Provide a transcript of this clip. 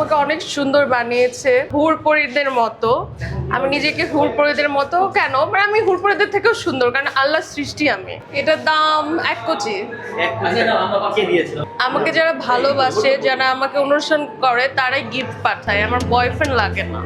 আমাকে অনেক সুন্দর বানিয়েছে, হুরপরীদের মতো। আমি নিজেকে হুরপরীদের মতো কেন, মানে আমি হুরপরীদের থেকেও সুন্দর, কারণ আল্লাহর সৃষ্টি আমি। এটার দাম 1 কোটি। আমাকে যারা ভালোবাসে, যারা আমাকে অনুসরণ করে, তারাই গিফট পাঠায়, আমার বয়ফ্রেন্ড লাগে না।